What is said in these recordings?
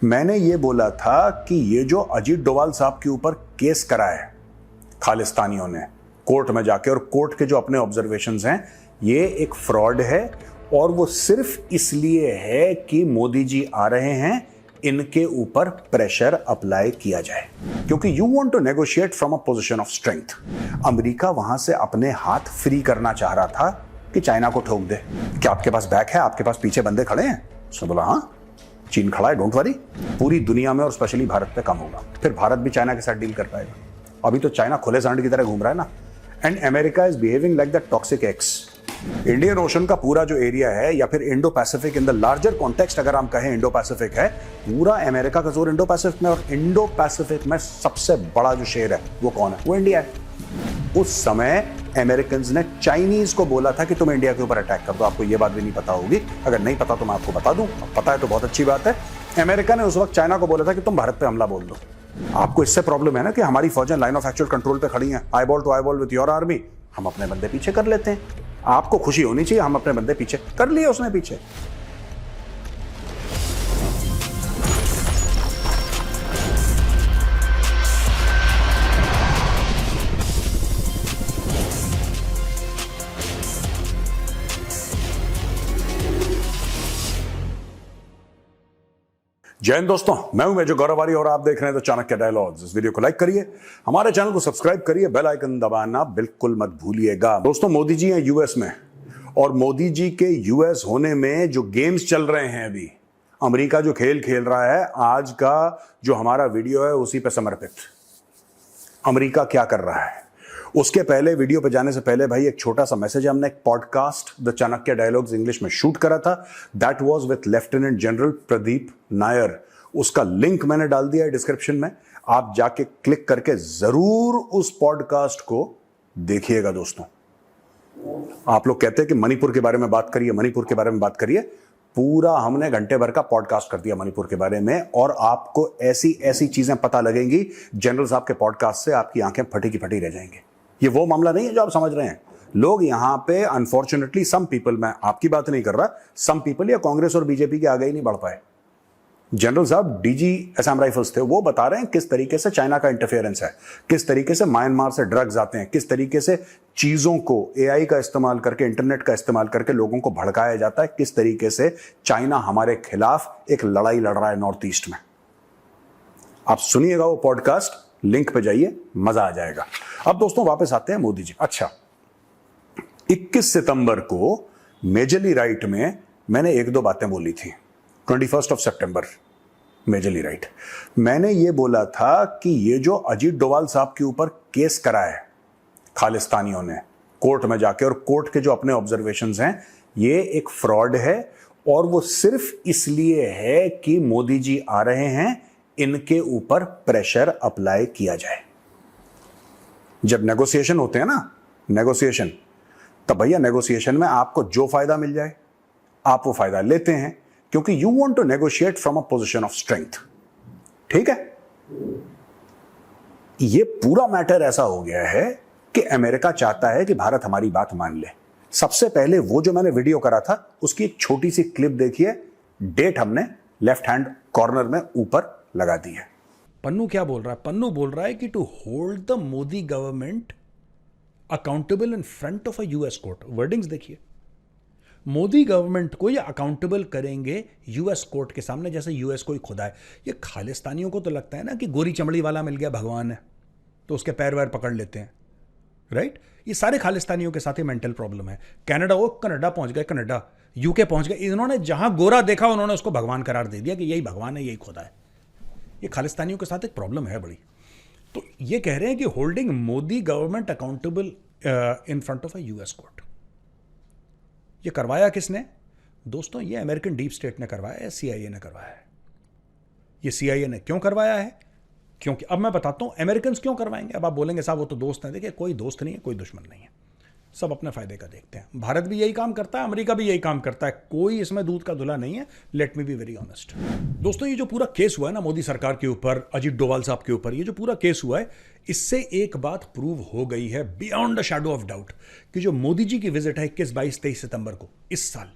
मैंने ये बोला था कि ये जो अजीत डोभाल साहब के ऊपर केस करा है खालिस्तानियों ने कोर्ट में जाके, और कोर्ट के जो अपने ऑब्जर्वेशंस हैं, ये एक फ्रॉड है और वो सिर्फ इसलिए है कि मोदी जी आ रहे हैं, इनके ऊपर प्रेशर अप्लाई किया जाए, क्योंकि you want to negotiate from a position of strength. America वहां से अपने हाथ फ्री करना चाह रहा था कि चाइना को ठोक दे। क्या आपके पास बैक है? आपके पास पीछे बंदे खड़े हैं? उसने बोला हाँ, चीन खड़ा है, डोंट वरी। पूरी दुनिया में और स्पेशली भारत पे कम होगा, फिर भारत भी चाइना के साथ डील कर पाएगा। अभी तो चाइना खुले सांड की तरह घूम रहा है ना। And America is behaving like the toxic x. Indian ocean का पूरा जो एरिया है, या फिर Indo Pacific in the larger context अगर हम कहें, इंडो पैसिफिक है, पूरा अमेरिका का जोर इंडो पैसिफिक में, और इंडो पैसिफिक में सबसे बड़ा जो शेर है वो कौन है? वो इंडिया है। उस समय अमेरिकन्स ने चाइनीज को बोला था कि तुम इंडिया के ऊपर अटैक कर दो। आपको ये बात भी नहीं पता होगी, अगर नहीं पता तो मैं आपको बता दूं, पता है तो बहुत अच्छी बात है। अमेरिका ने उस वक्त चाइना को बोला था कि तुम भारत पे हमला बोल दो। आपको इससे प्रॉब्लम है ना कि हमारी फौजें लाइन ऑफ एक्चुअल कंट्रोल पे खड़ी हैं, eyeball to eyeball with your army. हम अपने बंदे पीछे कर लेते हैं, आपको खुशी होनी चाहिए, हम अपने बंदे पीछे कर लिए उसने पीछे। जय हिंद दोस्तों, मैं हूं मेजर गौरवारी और आप देख रहे हैं तो चाणक्य डायलॉग्स। इस वीडियो को लाइक करिए, हमारे चैनल को सब्सक्राइब करिए, बेल आइकन दबाना बिल्कुल मत भूलिएगा। दोस्तों, मोदी जी हैं यूएस में, और मोदी जी के यूएस होने में जो गेम्स चल रहे हैं, अभी अमेरिका जो खेल खेल रहा है, आज का जो हमारा वीडियो है उसी पर समर्पित। अमेरिका क्या कर रहा है उसके पहले, वीडियो पे जाने से पहले भाई एक छोटा सा मैसेज है। हमने एक podcast the Chanakya dialogues English में शूट करा था, that was with lieutenant general Pradeep Nair. उसका लिंक मैंने डाल दिया है डिस्क्रिप्शन में, आप जाके क्लिक करके जरूर उस पॉडकास्ट को देखिएगा। दोस्तों, आप लोग कहते हैं कि मणिपुर के बारे में बात करिए, मणिपुर के बारे में बात करिए, पूरा हमने घंटे भर का पॉडकास्ट कर दिया मणिपुर के बारे में, और आपको ऐसी ऐसी चीजें पता लगेंगी जनरल साहब के पॉडकास्ट से, आपकी आंखें फटी की फटी रह जाएंगी। ये वो मामला नहीं है जो आप समझ रहे हैं। लोग यहां पे अनफॉर्चुनेटली सम पीपल, मैं आपकी बात नहीं कर रहा, सम पीपल या कांग्रेस और बीजेपी के आगे ही नहीं बढ़ पाए। जनरल साहब डीजी असम राइफल्स थे, वो बता रहे हैं किस तरीके से चाइना का इंटरफेरेंस है, किस तरीके से म्यांमार से ड्रग्स आते हैं, किस तरीके से चीजों को एआई का इस्तेमाल करके, इंटरनेट का इस्तेमाल करके लोगों को भड़काया जाता है, किस तरीके से चाइना हमारे खिलाफ एक लड़ाई लड़ रहा है नॉर्थ ईस्ट में। आप सुनिएगा वो पॉडकास्ट, लिंक पे जाइए, मजा आ जाएगा। अब दोस्तों वापस आते हैं मोदी जी। अच्छा, 21 सितंबर को मेजरली राइट में मैंने एक दो बातें बोली थी। 21 सितंबर मेजरली राइट, मैंने ये बोला था कि ये जो अजीत डोभाल साहब के ऊपर केस करा है खालिस्तानियों ने कोर्ट में जाके, और कोर्ट के जो अपने ऑब्जर्वेशंस हैं, ये एक फ्रॉड है और वो सिर्फ इसलिए है कि मोदी जी आ रहे हैं, इनके ऊपर प्रेशर अप्लाई किया जाए। जब नेगोशिएशन होते हैं ना, नेगोशिएशन, तब भैया नेगोशिएशन में आपको जो फायदा मिल जाए आप वो फायदा लेते हैं, क्योंकि you want to negotiate from a position of strength. ठीक है, ये पूरा मैटर ऐसा हो गया है कि अमेरिका चाहता है कि भारत हमारी बात मान ले। सबसे पहले वो जो मैंने वीडियो करा था उसकी एक छोटी सी क्लिप देखिए, डेट हमने लेफ्ट हैंड कॉर्नर में ऊपर लगा दी है। पन्नू क्या बोल रहा है? पन्नू बोल रहा है कि to hold the Modi government accountable in front of a US court. Wordings देखिए, मोदी गवर्नमेंट को ये अकाउंटेबल करेंगे यूएस कोर्ट के सामने, जैसे यूएस कोई खुदा है। ये खालिस्तानियों को तो लगता है ना कि गोरी चमड़ी वाला मिल गया भगवान है तो उसके पैर वैर पकड़ लेते हैं, राइट? ये सारे खालिस्तानियों के साथ ही मेंटल प्रॉब्लम है। कनाडा, वो कनाडा पहुंच गए, कनाडा यूके पहुंच गए, इन्होंने जहां गोरा देखा उन्होंने उसको भगवान करार दे दिया कि यही भगवान है, यही खुदा है। ये खालिस्तानियों के साथ एक प्रॉब्लम है बड़ी। तो ये कह रहे हैं कि holding Modi government accountable in front of a US court. ये करवाया किसने? दोस्तों, ये अमेरिकन डीप स्टेट ने करवाया है, सीआईए ने करवाया है। ये सीआईए ने क्यों करवाया है? क्योंकि अब मैं बताता हूं अमेरिकन क्यों करवाएंगे। अब आप बोलेंगे साहब वो तो दोस्त हैं। देखिए, कोई दोस्त नहीं है, कोई दुश्मन नहीं है, सब अपने फायदे का देखते हैं। भारत भी यही काम करता है, अमेरिका भी यही काम करता है, कोई इसमें दूध का धुला नहीं है। Let me be very honest. दोस्तों, ये जो पूरा केस हुआ है ना मोदी सरकार के ऊपर, अजीत डोभाल साहब के ऊपर, ये जो पूरा केस हुआ है, इससे एक बात प्रूव हो गई है beyond the shadow of doubt कि जो मोदी जी की विजिट है 21, 22, 23 सितंबर को इस साल,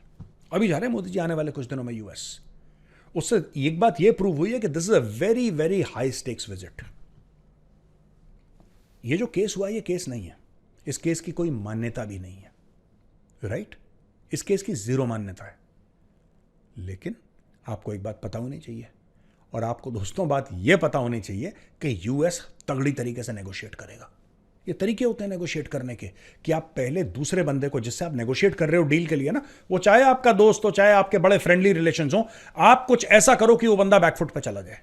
अभी जा रहे हैं मोदी जी आने वाले कुछ दिनों में यूएस, उससे एक बात यह प्रूव हुई है कि this is a very very high stakes visit. ये जो केस हुआ ये केस नहीं है, इस केस की कोई मान्यता भी नहीं है, राइट? इस केस की जीरो मान्यता है। लेकिन आपको एक बात पता होनी चाहिए, और आपको दोस्तों बात यह पता होनी चाहिए कि यूएस तगड़ी तरीके से नेगोशिएट करेगा। ये तरीके होते हैं नेगोशिएट करने के कि आप पहले दूसरे बंदे को जिससे आप नेगोशिएट कर रहे हो डील के लिए ना, वो चाहे आपका दोस्त हो चाहे आपके बड़े फ्रेंडली रिलेशंस हो, आप कुछ ऐसा करो कि वो बंदा बैकफुट पे चला जाए,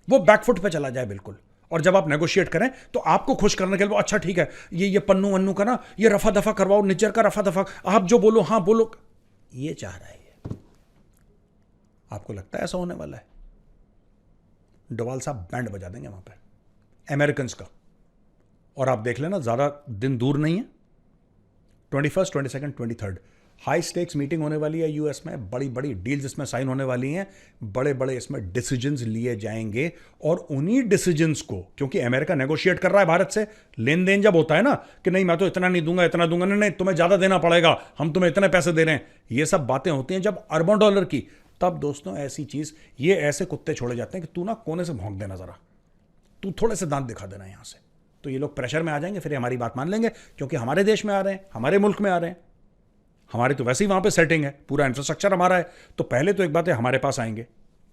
वो बैकफुट पे चला जाए बिल्कुल। और जब आप नेगोशिएट करें तो आपको खुश करने के लिए अच्छा ठीक है, ये पन्नू वन्नू का ना ये रफा दफा करवाओ, निज्जर का रफा दफा, आप जो बोलो हाँ बोलो, ये चाह रहा है ये। आपको लगता है ऐसा होने वाला है? डोवाल साहब बैंड बजा देंगे वहां पर अमेरिकन का, और आप देख लेना ज्यादा दिन दूर नहीं है, 21, 22, 23 हाई स्टेक्स मीटिंग होने वाली है यूएस में। बड़ी बड़ी डील्स इसमें साइन होने वाली हैं, बड़े बड़े इसमें डिसीजंस लिए जाएंगे। और उन्हीं डिसीजंस को, क्योंकि अमेरिका नेगोशिएट कर रहा है भारत से, लेन देन जब होता है ना कि नहीं मैं तो इतना नहीं दूंगा इतना दूंगा, नहीं तुम्हें ज्यादा देना पड़ेगा, हम तुम्हें इतने पैसे दे रहे हैं, ये सब बातें होती हैं जब अरबों डॉलर की, तब दोस्तों ऐसी चीज, ये ऐसे कुत्ते छोड़े जाते हैं कि तू ना कोने से भौंक देना, जरा तू थोड़े से दांत दिखा देना यहां से, तो ये लोग प्रेशर में आ जाएंगे, फिर हमारी बात मान लेंगे क्योंकि हमारे देश में आ रहे हैं, हमारे मुल्क में आ रहे हैं, हमारी तो वैसे ही वहां पे सेटिंग है, पूरा इंफ्रास्ट्रक्चर हमारा है, तो पहले तो एक बात है हमारे पास आएंगे,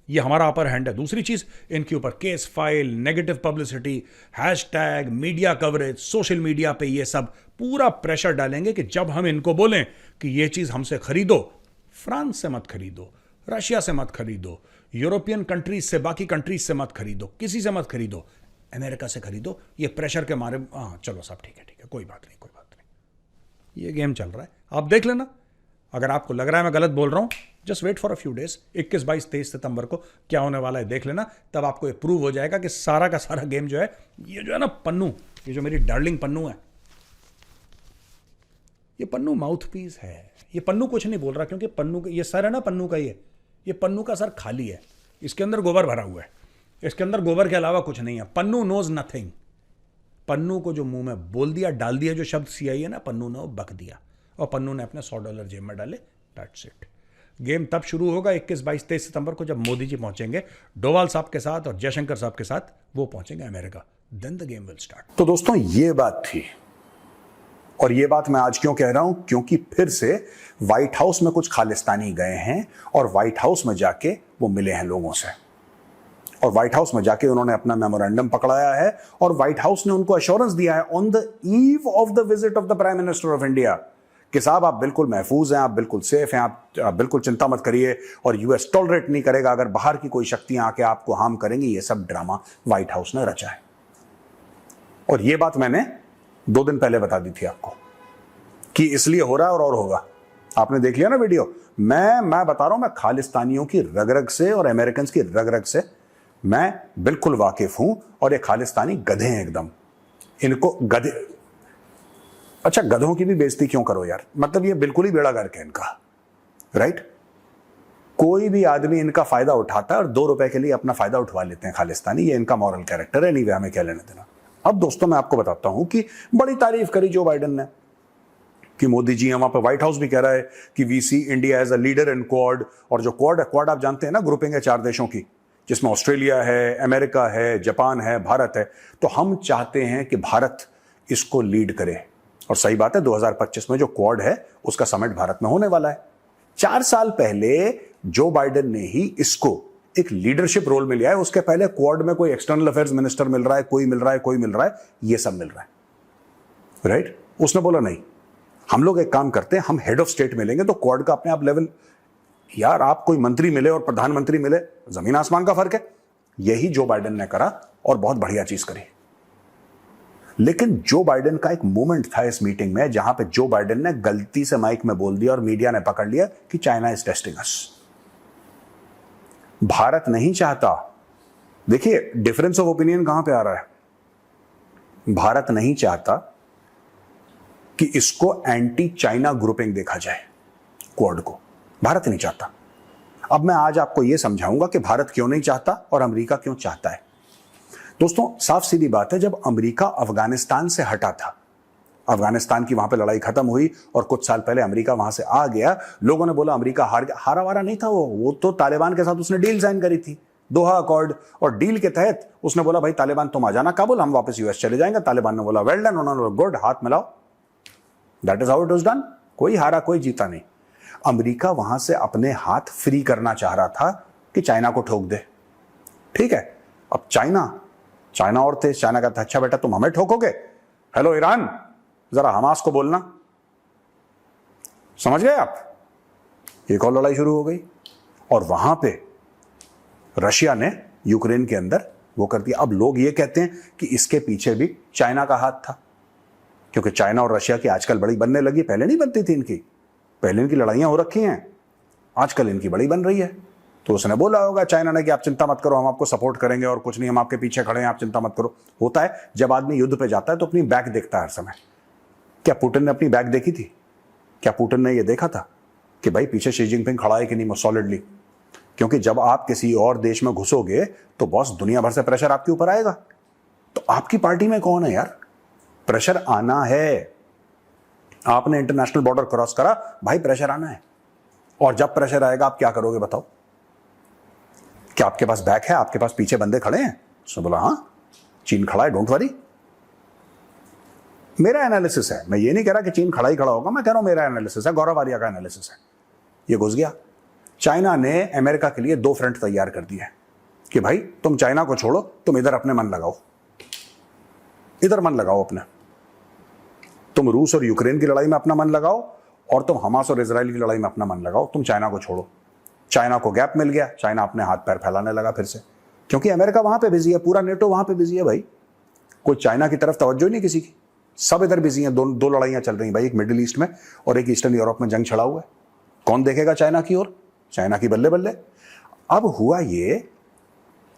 ये हमारा अपर हैंड है। दूसरी चीज, इनके ऊपर case file, negative publicity, hashtag, media coverage, social media पे ये सब पूरा प्रेशर डालेंगे कि जब हम इनको बोलें कि ये चीज हमसे खरीदो, फ्रांस से मत खरीदो, रशिया से मत खरीदो, यूरोपियन कंट्रीज से, बाकी कंट्रीज से मत खरीदो, किसी से मत खरीदो, अमेरिका से खरीदो, ये प्रेशर के मारे, हाँ चलो सब ठीक है कोई बात नहीं कोई बात नहीं, ये गेम चल रहा है, आप देख लेना। अगर आपको लग रहा है मैं गलत बोल रहा हूं, just wait for a few days, 21, 22, 23 सितंबर को क्या होने वाला है देख लेना, तब आपको ये प्रूव हो जाएगा कि सारा का सारा गेम जो है, ये जो है ना पन्नू, ये जो मेरी डार्लिंग पन्नू है, ये पन्नू माउथ पीस है। ये पन्नू कुछ नहीं बोल रहा, क्योंकि पन्नू का ये सर है ना, पन्नू का ये पन्नू का सर खाली है, इसके अंदर गोबर भरा हुआ है, इसके अंदर गोबर के अलावा कुछ नहीं है। Pannu knows nothing. पन्नू को जो मुंह में बोल दिया, डाल दिया, जो शब्द सीआई है ना, पन्नू ने वो बक दिया, और पन्नू ने अपने $100 जेब में डाले, दैट्स इट। गेम तब शुरू होगा 21, 22, 23 सितंबर को, जब मोदी जी पहुंचेंगे डोवाल साहब के साथ और जयशंकर साहब के साथ, वो पहुंचेंगे America, then the game will start. तो दोस्तों ये बात थी, और ये बात मैं आज क्यों कह रहा हूं, क्योंकि फिर से व्हाइट हाउस में कुछ खालिस्तानी गए हैं और व्हाइट हाउस में जाके वो मिले हैं लोगों से, और व्हाइट हाउस में जाके उन्होंने अपना मेमोरेंडम पकड़ाया है, और व्हाइट हाउस ने उनको एश्योरेंस दिया है on the eve of the visit of the prime minister of India कि साहब आप बिल्कुल महफूज हैं, आप बिल्कुल सेफ हैं, आप बिल्कुल चिंता मत करिए, और यूएस टॉलरेट नहीं करेगा अगर बाहर की कोई शक्तियां आके आपको हार्म करेंगी। ये सब ड्रामा व्हाइट हाउस ने रचा है, और ये बात मैंने 2 दिन पहले बता दी थी आपको कि इसलिए हो रहा है और होगा। आपने देख लिया ना वीडियो, मैं बता रहा हूं, मैं खालिस्तानियों की रग-रग से और अमेरिकन की रग-रग से मैं बिल्कुल वाकिफ हूं, और ये खालिस्तानी गधे हैं एकदम, इनको गधे, अच्छा गधों की भी बेइज्जती क्यों करो यार, मतलब ये बिल्कुल ही बेड़ा गर्क है इनका, राइट? कोई भी आदमी इनका फायदा उठाता है और 2 रुपए के लिए अपना फायदा उठवा लेते हैं खालिस्तानी, ये इनका मॉरल कैरेक्टर है, नहीं हमें क्या लेने देना। अब दोस्तों मैं आपको बताता हूं कि बड़ी तारीफ करी जो बाइडेन ने कि मोदी जी हैं, वहां पर व्हाइट हाउस भी कह रहा है कि we see India as a leader in Quad, और जो क्वाड है, क्वाड आप जानते हैं ना, ग्रुपिंग है 4 देशों की, जिसमें ऑस्ट्रेलिया है, अमेरिका है, जापान है, भारत है, तो हम चाहते हैं कि भारत इसको लीड करे, और सही बात है 2025 में जो क्वाड है उसका समिट भारत में होने वाला है। 4 साल पहले जो बाइडेन ने ही इसको एक लीडरशिप रोल में लिया है, उसके पहले क्वाड में कोई एक्सटर्नल अफेयर्स मिनिस्टर मिल रहा है, कोई मिल रहा है, कोई मिल रहा है, ये सब मिल रहा है, राइट? उसने बोला नहीं, हम लोग एक काम करते हैं, हम हेड ऑफ स्टेट मिलेंगे, तो क्वाड का अपने आप लेवल, यार आप कोई मंत्री मिले और प्रधानमंत्री मिले, जमीन आसमान का फर्क है। यही जो बाइडेन ने करा, और बहुत बढ़िया चीज करी। लेकिन जो बाइडेन का एक मोमेंट था इस मीटिंग में, जहां पे जो बाइडेन ने गलती से माइक में बोल दिया और मीडिया ने पकड़ लिया कि चाइना इज टेस्टिंग अस। भारत नहीं चाहता, देखिए डिफरेंस ऑफ ओपिनियन कहां पे आ रहा है। भारत नहीं चाहता कि इसको एंटी चाइना ग्रुपिंग देखा जाए, क्वाड को भारत नहीं चाहता। अब मैं आज आपको यह समझाऊंगा कि भारत क्यों नहीं चाहता और अमेरिका क्यों चाहता है। दोस्तों साफ सीधी बात है, जब अमेरिका अफगानिस्तान से हटा था, अफगानिस्तान की वहां पे लड़ाई खत्म हुई और कुछ साल पहले अमेरिका वहां से आ गया। लोगों ने बोला अमेरिका हार गया, हारा वारा नहीं था वो तो तालिबान के साथ उसने डील साइन करी थी, दोहा अकॉर्ड, और डील के तहत उसने बोला भाई तालिबान तुम आ जाना काबुल, हम वापस यूएस चले जाएंगे। तालिबान ने बोला वेल डन, उन्होंने बोला गुड, हाथ मिलाओ। That is how it was done. कोई हारा कोई जीता नहीं। अमेरिका वहां से अपने हाथ फ्री करना चाह रहा था कि चाइना को ठोक दे। ठीक है, अब चाइना और थे, चाइना कहता अच्छा बेटा तुम हमें ठोकोगे, हेलो ईरान जरा हमास को बोलना। समझ गए आप? एक और लड़ाई शुरू हो गई और वहां पे रशिया ने यूक्रेन के अंदर वो कर दिया। अब लोग ये कहते हैं कि इसके पीछे भी चाइना का हाथ था, क्योंकि चाइना और रशिया की आजकल बड़ी बनने लगी, पहले नहीं बनती थी इनकी, पहले इनकी लड़ाइयां हो रखी हैं, आजकल इनकी बड़ी बन रही है। तो उसने बोला होगा चाइना ने कि आप चिंता मत करो, हम आपको सपोर्ट करेंगे और कुछ नहीं, हम आपके पीछे खड़े हैं, आप चिंता मत करो। होता है जब आदमी युद्ध पे जाता है तो अपनी बैक देखता है हर समय। क्या पुतिन ने अपनी बैक देखी थी? क्या पुतिन ने यह देखा था कि भाई पीछे शी जिनपिंग खड़ा है कि नहीं सॉलिडली? क्योंकि जब आप किसी और देश में घुसोगे तो बॉस दुनिया भर से प्रेशर आपके ऊपर आएगा। तो आपकी पार्टी में कौन है यार? प्रेशर आना है। आपने इंटरनेशनल बॉर्डर क्रॉस करा, भाई प्रेशर आना है। और जब प्रेशर आएगा आप क्या करोगे बताओ? क्या आपके पास बैक है? आपके पास पीछे बंदे खड़े हैं? उसने बोला हाँ चीन खड़ा है, डोंट वरी। मेरा एनालिसिस है, मैं ये नहीं कह रहा कि चीन खड़ा ही खड़ा होगा, मैं कह रहा हूं मेरा एनालिसिस है, गौरव आर्या का एनालिसिस है। ये घुस गया। चाइना ने अमेरिका के लिए 2 फ्रंट तैयार कर दिए कि भाई तुम चाइना को छोड़ो, तुम इधर अपने मन लगाओ, इधर मन लगाओ अपने, तुम रूस और यूक्रेन की लड़ाई में अपना मन लगाओ और तुम हमास और इजराइल की लड़ाई में अपना मन लगाओ, तुम चाइना को छोड़ो। चाइना को गैप मिल गया, चाइना अपने हाथ पैर फैलाने लगा फिर से, क्योंकि अमेरिका वहां पे बिजी है, पूरा नेटो वहां पे बिजी है भाई, कोई चाइना की तरफ तवज्जो ही नहीं किसी की, सब इधर बिजी हैं। दो लड़ाइयां चल रही हैं भाई, एक मिडिल ईस्ट में और एक ईस्टर्न यूरोप में जंग छड़ा हुआ है। कौन देखेगा चाइना की ओर? चाइना की बल्ले बल्ले। अब हुआ ये,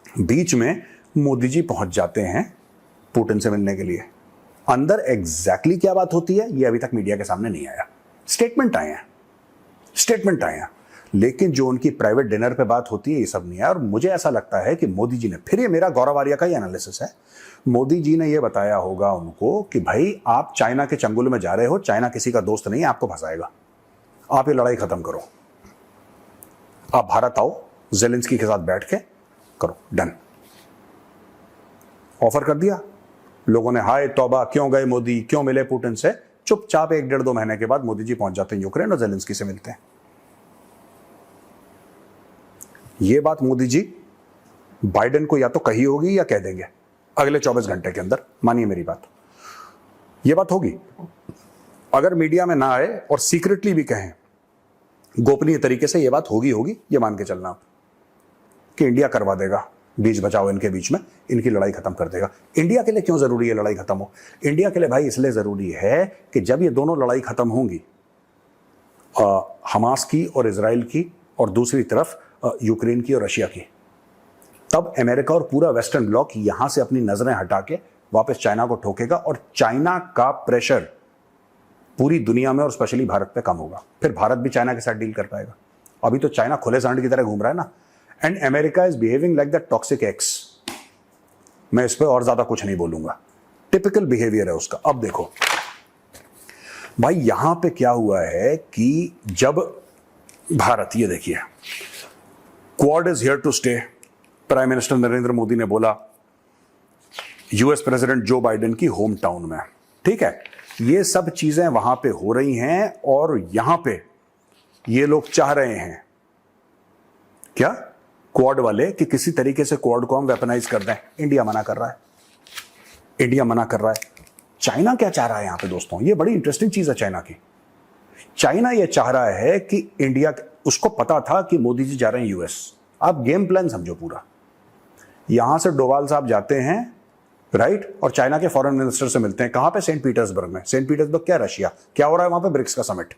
बीच में मोदी जी पहुंच जाते हैं पुतिन से मिलने के लिए। अंदर एग्जैक्टली क्या बात होती है ये अभी तक मीडिया के सामने नहीं आया। स्टेटमेंट आए हैं, लेकिन जो उनकी प्राइवेट डिनर पे बात होती है ये सब नहीं है। और मुझे ऐसा लगता है कि मोदी जी ने, फिर ये मेरा गौरव आर्या का ही एनालिसिस है, मोदी जी ने ये बताया होगा उनको कि भाई आप चाइना के चंगुल में जा रहे हो, चाइना किसी का दोस्त नहीं है, आपको फंसाएगा, आप ये लड़ाई खत्म करो, आप भारत आओ, जेलेंस्की के साथ बैठ के करो, डन। ऑफर कर दिया। लोगों ने हाय तौबा, क्यों गए मोदी, क्यों मिले पुतिन से? चुपचाप 1-1.5-2 महीने के बाद मोदी जी पहुंच जाते हैं यूक्रेन और जेलेंस्की से मिलते हैं। ये बात मोदी जी बाइडेन को या तो कही होगी या कह देंगे अगले 24 घंटे के अंदर, मानिए मेरी बात, ये बात होगी। अगर मीडिया में ना आए और सीक्रेटली भी कहें, गोपनीय तरीके से ये बात होगी, ये मान के चलना आप कि इंडिया करवा देगा, बीच बचाओ इनके बीच में, इनकी लड़ाई खत्म कर देगा। इंडिया के लिए क्यों जरूरी है लड़ाई खत्म हो? इंडिया के लिए भाई इसलिए जरूरी है कि जब ये दोनों लड़ाई खत्म होंगी, हमास की और इजराइल की और दूसरी तरफ यूक्रेन की और रशिया की, तब अमेरिका और पूरा वेस्टर्न ब्लॉक यहां से अपनी नजरें हटा के वापस चाइना को ठोकेगा और चाइना का प्रेशर पूरी दुनिया में और स्पेशली भारत पे कम होगा। फिर भारत भी चाइना के साथ डील कर पाएगा। अभी तो चाइना खुले सांड की तरह घूम रहा है ना, and America is behaving like the toxic x. मैं इस पर और ज्यादा कुछ नहीं बोलूंगा, टिपिकल बिहेवियर है उसका। अब देखो भाई यहां पे क्या हुआ है कि जब भारत, ये देखिए, Quad is here to stay, prime minister Narendra Modi ने बोला यूएस प्रेसिडेंट जो बाइडेन की होम टाउन में, ठीक है, ये सब चीजें वहां पे हो रही हैं और यहां पे ये लोग चाह रहे हैं क्या, क्वाड वाले, कि किसी तरीके से क्वाड को हम वेपनाइज कर दें। इंडिया मना कर रहा है, इंडिया मना कर रहा है। चाइना क्या चाह रहा है यहां पे दोस्तों? ये बड़ी इंटरेस्टिंग चीज है चाइना की। चाइना ये चाह रहा है कि इंडिया, उसको पता था कि मोदी जी जा रहे हैं यूएस, आप गेम प्लान समझो पूरा। यहां से डोवाल साहब जाते हैं, राइट, और चाइना के फॉरेन मिनिस्टर से मिलते हैं, कहां पे? सेंट पीटर्सबर्ग में। सेंट पीटर्सबर्ग क्या, रशिया। क्या हो रहा है वहां पे? ब्रिक्स का समिट।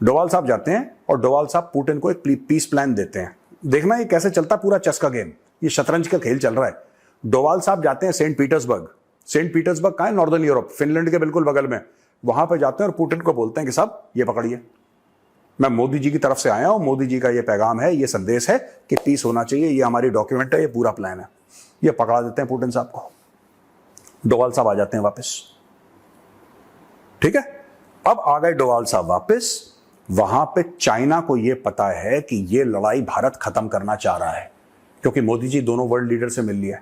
डोवाल साहब जाते हैं और डोवाल साहब पुतिन को एक पीस प्लान देते हैं। देखना ये कैसे चलता पूरा चेस का गेम, ये शतरंज का खेल चल रहा है। डोवाल साहब जाते हैं सेंट पीटर्सबर्ग। सेंट पीटर्सबर्ग कहां है? नॉर्दर्न यूरोप, फिनलैंड के बिल्कुल बगल में। वहां पे जाते हैं और पुतिन को बोलते हैं कि साहब ये पकड़िए, मैं मोदी जी की तरफ से आया हूं, मोदी जी का ये पैगाम है, ये संदेश है कि पीस होना चाहिए, ये हमारी डॉक्यूमेंट है, ये पूरा प्लान है। ये पकड़ा देते हैं पुतिन साहब को। डोवाल साहब आ जाते हैं वापस। ठीक है, अब आ गए डोवाल साहब वापस। वहां पे चाइना को यह पता है कि यह लड़ाई भारत खत्म करना चाह रहा है, क्योंकि मोदी जी दोनों वर्ल्ड लीडर से मिल लिया।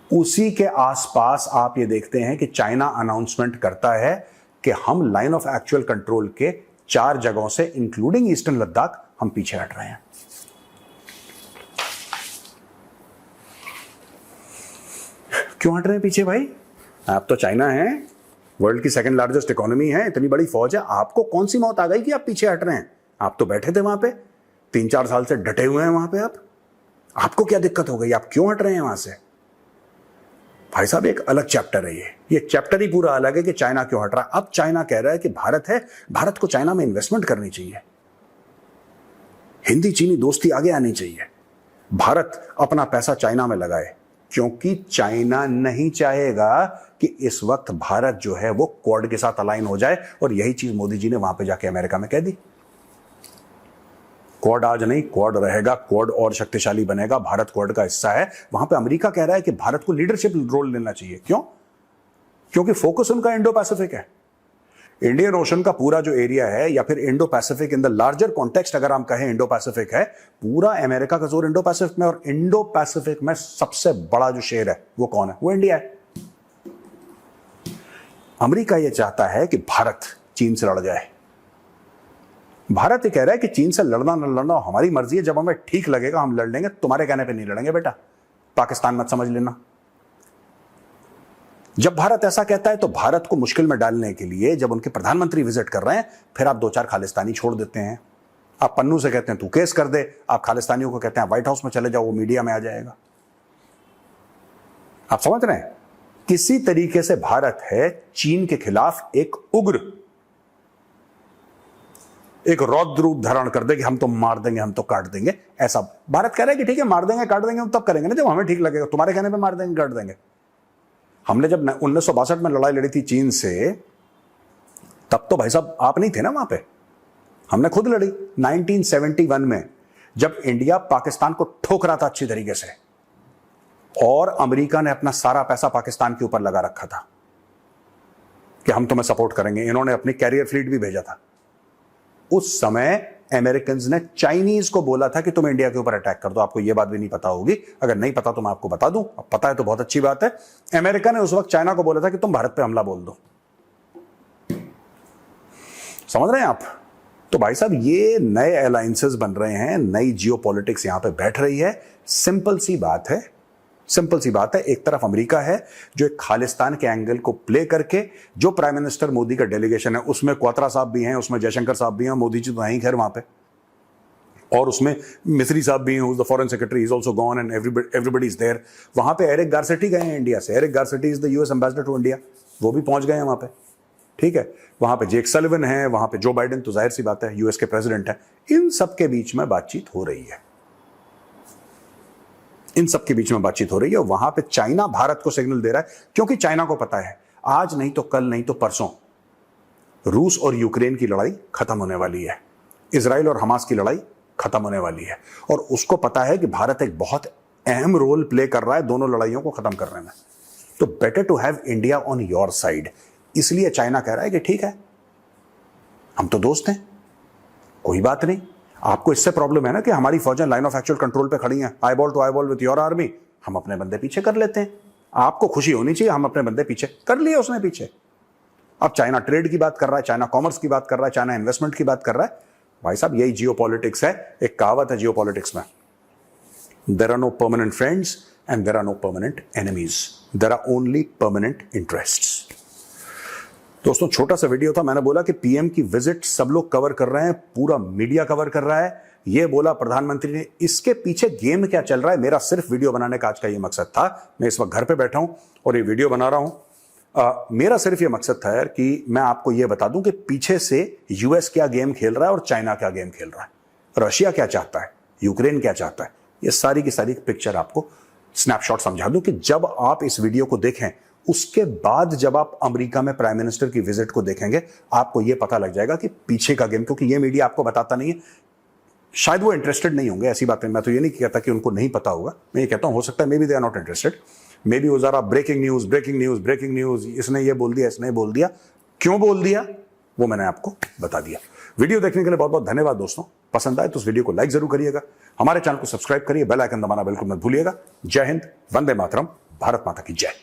उसी के आसपास आप ये देखते हैं कि चाइना अनाउंसमेंट करता है कि हम लाइन ऑफ एक्चुअल कंट्रोल के 4 जगहों से इंक्लूडिंग ईस्टर्न लद्दाख हम पीछे हट रहे हैं। क्यों हट रहे हैं पीछे भाई? आप तो चाइना है, वर्ल्ड की सेकंड लार्जेस्ट इकोनॉमी है, इतनी बड़ी फौज है, आपको कौन सी मौत आ गई कि आप पीछे हट रहे हैं? आप तो बैठे थे वहां पे, 3-4 साल से डटे हुए हैं वहां पे। आपको क्या दिक्कत हो गई? आप क्यों हट रहे हैं वहां से? भाई साहब एक अलग चैप्टर है ये चैप्टर ही पूरा अलग है कि चाइना क्यों हट रहा है। अब चाइना कह रहा है कि भारत है, भारत को चाइना में इन्वेस्टमेंट करनी चाहिए, हिंदी चीनी दोस्ती आगे आनी चाहिए, भारत अपना पैसा चाइना में लगाए, क्योंकि चाइना नहीं चाहेगा कि इस वक्त भारत जो है वो क्वाड के साथ अलाइन हो जाए। और यही चीज मोदी जी ने वहां पे जाके अमेरिका में कह दी। क्वाड आज नहीं, क्वाड रहेगा, क्वाड और शक्तिशाली बनेगा, भारत क्वाड का हिस्सा है। वहां पे अमेरिका कह रहा है कि भारत को लीडरशिप रोल लेना चाहिए। क्यों? क्योंकि फोकस उनका इंडो पैसिफिक है। इंडियन ओशन का पूरा जो एरिया है, या फिर Indo Pacific in the larger context अगर हम कहें इंडो पैसिफिक है, पूरा अमेरिका का जोर इंडो पैसिफिक में। और इंडो पैसिफिक में सबसे बड़ा जो शेर है वो कौन है? वो इंडिया है। अमेरिका यह चाहता है कि भारत चीन से लड़ जाए। भारत ये कह रहा है कि चीन से लड़ना न लड़ना हमारी मर्जी है, जब हमें ठीक लगेगा हम लड़ लेंगे, तुम्हारे कहने पे नहीं लड़ेंगे बेटा, पाकिस्तान मत समझ लेना। जब भारत ऐसा कहता है तो भारत को मुश्किल में डालने के लिए जब उनके प्रधानमंत्री विजिट कर रहे हैं, फिर आप 2-4 खालिस्तानी छोड़ देते हैं। आप पन्नू से कहते हैं तू केस कर दे, आप खालिस्तानियों को कहते हैं व्हाइट हाउस में चले जाओ, वो मीडिया में आ जाएगा। आप समझ रहे हैं? किसी तरीके से भारत है चीन के खिलाफ एक उग्र, एक रौद्र रूप धारण कर दे कि हम तो मार देंगे, हम तो काट देंगे। ऐसा भारत कह रहा है कि ठीक है मार देंगे काट देंगे, हम तब करेंगे ना जब हमें ठीक लगेगा, तुम्हारे कहने पे मार देंगे काट देंगे। हमने जब 1962 में लड़ाई लड़ी थी चीन से, तब तो भाई साहब आप नहीं थे ना वहां पे, हमने खुद लड़ी। 1971 में जब इंडिया पाकिस्तान को ठोक रहा था अच्छी तरीके से, और अमेरिका ने अपना सारा पैसा पाकिस्तान के ऊपर लगा रखा था कि हम तुम्हें सपोर्ट करेंगे, इन्होंने अपनी कैरियर फ्लीट भी भेजा था। उस समय अमेरिकन्स ने चाइनीज को बोला था कि तुम इंडिया के ऊपर अटैक कर दो। आपको यह बात भी नहीं पता होगी, अगर नहीं पता तो मैं आपको बता दूं, अब पता है तो बहुत अच्छी बात है। अमेरिका ने उस वक्त चाइना को बोला था कि तुम भारत पे हमला बोल दो। समझ रहे हैं आप? तो भाई साहब ये नए अलायंसेस बन रहे हैं, नई जियोपॉलिटिक्स यहां पे बैठ रही है। सिंपल सी बात है, सिंपल सी बात है। एक तरफ अमेरिका है जो एक खालिस्तान के एंगल को प्ले करके, जो प्राइम मिनिस्टर मोदी का डेलीगेशन है उसमें क्वात्रा साहब भी हैं, उसमें जयशंकर साहब भी हैं, मोदी जी तो हैं ही खैर वहां पे, और उसमें मिस्री साहब भी हैं, the foreign secretary is also gone and everybody is there. वहां पे एरिक गारसेटी गए हैं इंडिया से, Eric Garcetti is the US ambassador to India, वो भी पहुंच गए हैं वहां पे। ठीक है, वहां पे जेक सलिवन है, वहां पे जो बाइडेन तो जाहिर सी बात है यूएस के प्रेसिडेंट है। इन सबके बीच में बातचीत हो रही है, इन सबके बीच में बातचीत हो रही है। वहां पे चाइना भारत को सिग्नल दे रहा है, क्योंकि चाइना को पता है आज नहीं तो कल नहीं तो परसों रूस और यूक्रेन की लड़ाई खत्म होने वाली है, इजराइल और हमास की लड़ाई खत्म होने वाली है, और उसको पता है कि भारत एक बहुत अहम रोल प्ले कर रहा है दोनों लड़ाइयों को खत्म करने में। तो better to have India on your side. इसलिए चाइना कह रहा है कि ठीक है हम तो दोस्त हैं, कोई बात नहीं। आपको इससे प्रॉब्लम है ना कि हमारी फौजें लाइन ऑफ एक्चुअल कंट्रोल पे खड़ी हैं, eyeball to eyeball with your army, हम अपने बंदे पीछे कर लेते हैं। आपको खुशी होनी चाहिए, हम अपने बंदे पीछे कर लिए उसने पीछे। अब चाइना ट्रेड की बात कर रहा है, चाइना कॉमर्स की बात कर रहा है, चाइना इन्वेस्टमेंट की बात कर रहा है। भाई साहब यही जियोपॉलिटिक्स है। एक कहावत है जियोपॉलिटिक्स में, there are no permanent friends and there are no permanent enemies, there are only permanent interests. दोस्तों छोटा सा वीडियो था, मैंने बोला कि पीएम की विजिट सब लोग कवर कर रहे हैं, पूरा मीडिया कवर कर रहा है, ये बोला प्रधानमंत्री ने। इसके पीछे गेम क्या चल रहा है, मेरा सिर्फ वीडियो बनाने का आज का ये मकसद था। मैं इस वक्त घर पे बैठा हूं और ये वीडियो बना रहा हूं। मेरा सिर्फ ये मकसद था यार कि मैं आपको ये बता दूं कि पीछे से यूएस क्या गेम खेल रहा है और चाइना क्या गेम खेल रहा है, रशिया क्या चाहता है, यूक्रेन क्या चाहता है। ये सारी की सारी पिक्चर आपको स्नैपशॉट समझा दूं कि जब आप इस वीडियो को देखें, उसके बाद जब आप अमेरिका में प्राइम मिनिस्टर की विजिट को देखेंगे, आपको यह पता लग जाएगा कि पीछे का गेम, क्योंकि यह मीडिया आपको बताता नहीं है, शायद वो इंटरेस्टेड नहीं होंगे, ऐसी बात है। मैं तो ये नहीं कहता कि उनको नहीं पता होगा, मैं ये कहता हूं हो सकता है maybe they are not interested, maybe वो जरा breaking news breaking news breaking news, इसने ये बोल दिया इसने बोल दिया, क्यों बोल दिया वो मैंने आपको बता दिया। वीडियो देखने के लिए बहुत बहुत धन्यवाद दोस्तों। पसंद आए तो इस वीडियो को लाइक जरूर करिएगा, हमारे चैनल को सब्सक्राइब करिए, बेल आइकन दबाना बिल्कुल मत भूलिएगा। जय हिंद, वंदे मातरम, भारत माता की जय।